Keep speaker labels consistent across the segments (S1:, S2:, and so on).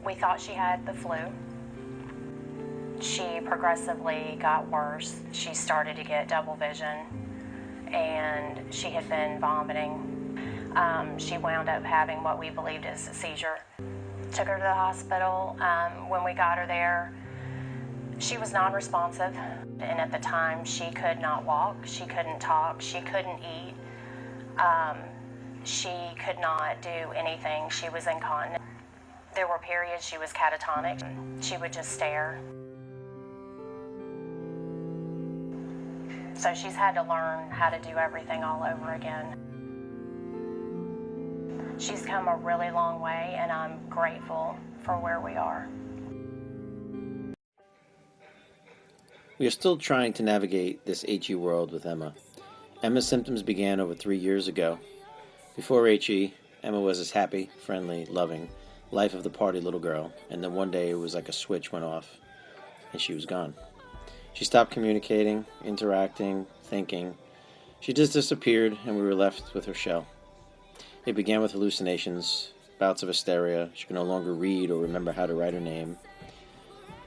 S1: We thought she had the flu. She progressively got worse. She started to get double vision, and she had been vomiting. She wound up having what we believed is a seizure. Took her to the hospital. When we got her there, she was non-responsive, and at the time she could not walk, she couldn't talk, she couldn't eat. She could not do anything. She was incontinent. There were periods she was catatonic. She would just stare. So she's had to learn how to do everything all over again. She's come a really long way, and I'm grateful for where we are.
S2: We are still trying to navigate this HE world with Emma. Emma's symptoms began over 3 years ago. Before HE, Emma was this happy, friendly, loving, life of the party little girl, and then one day it was like a switch went off, and she was gone. She stopped communicating, interacting, thinking. She just disappeared, and we were left with her shell. It began with hallucinations, bouts of hysteria. She could no longer read or remember how to write her name.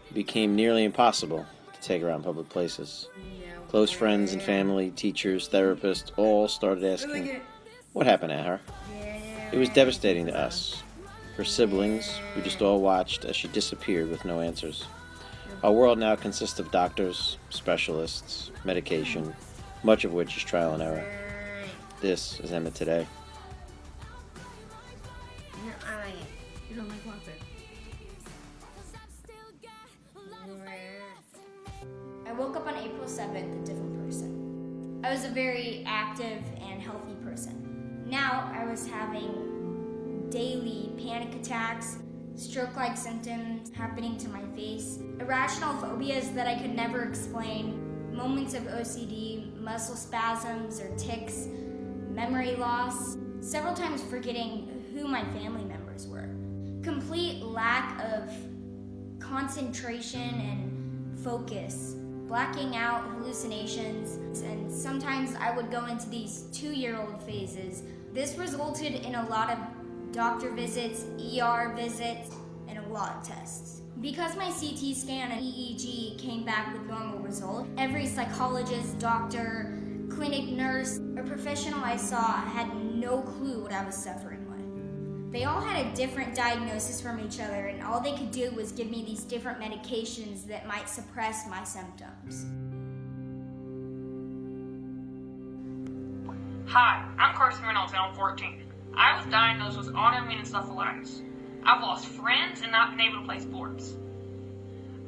S2: It became nearly impossible to take her out in public places. Close friends and family, teachers, therapists, all started asking what happened to her. It was devastating to us. Her siblings, we just all watched as she disappeared with no answers. Our world now consists of doctors, specialists, medication, much of which is trial and error. This is Emma Today.
S3: You don't like water.
S4: I woke up on April 7th a different person. I was a very active and healthy person. Now I was having daily panic attacks, stroke-like symptoms happening to my face, irrational phobias that I could never explain, moments of OCD, muscle spasms or tics, memory loss, several times forgetting who my family members were. Complete lack of concentration and focus, blacking out, hallucinations, and sometimes I would go into these 2-year-old phases. This resulted in a lot of doctor visits, ER visits, and a lot of tests. Because my CT scan and EEG came back with normal results, every psychologist, doctor, clinic nurse, or professional I saw had no clue what I was suffering with. They all had a different diagnosis from each other, and all they could do was give me these different medications that might suppress my symptoms.
S5: Hi, I'm Carson and I'm 14. I was diagnosed with autoimmune encephalitis. I've lost friends and not been able to play sports.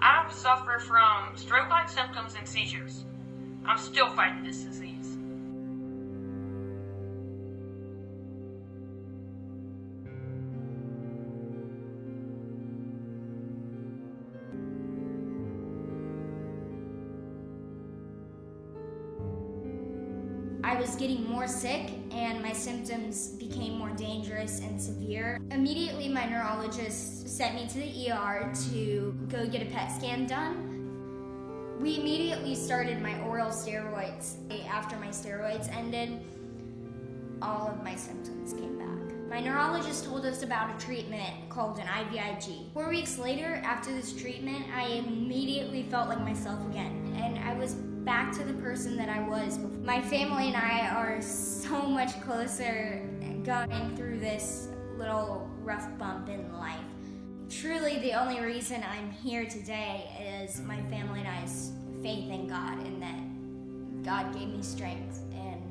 S5: I've suffered from stroke-like symptoms and seizures. I'm still fighting this disease.
S4: I was getting more sick and my symptoms became more dangerous and severe. Immediately my neurologist sent me to the ER to go get a PET scan done. We immediately started my oral steroids. After my steroids ended, all of my symptoms came back. My neurologist told us about a treatment called an IVIG. 4 weeks later, after this treatment, I immediately felt like myself again, and I was back to the person that I was before. My family and I are so much closer going through this little rough bump in life. Truly, the only reason I'm here today is my family and I's faith in God, and that God gave me strength, and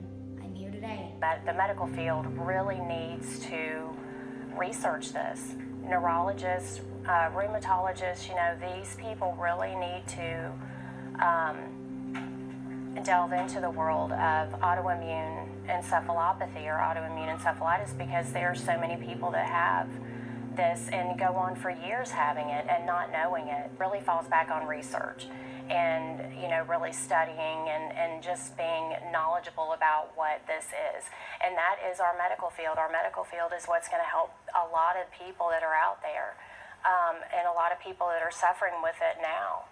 S4: I'm here today.
S1: The medical field really needs to research this. Neurologists, rheumatologists, these people really need to delve into the world of autoimmune encephalopathy or autoimmune encephalitis, because there are so many people that have this and go on for years having it and not knowing it. Really falls back on research and really studying and just being knowledgeable about what this is. And that is our medical field. Our medical field is what's going to help a lot of people that are out there and a lot of people that are suffering with it now.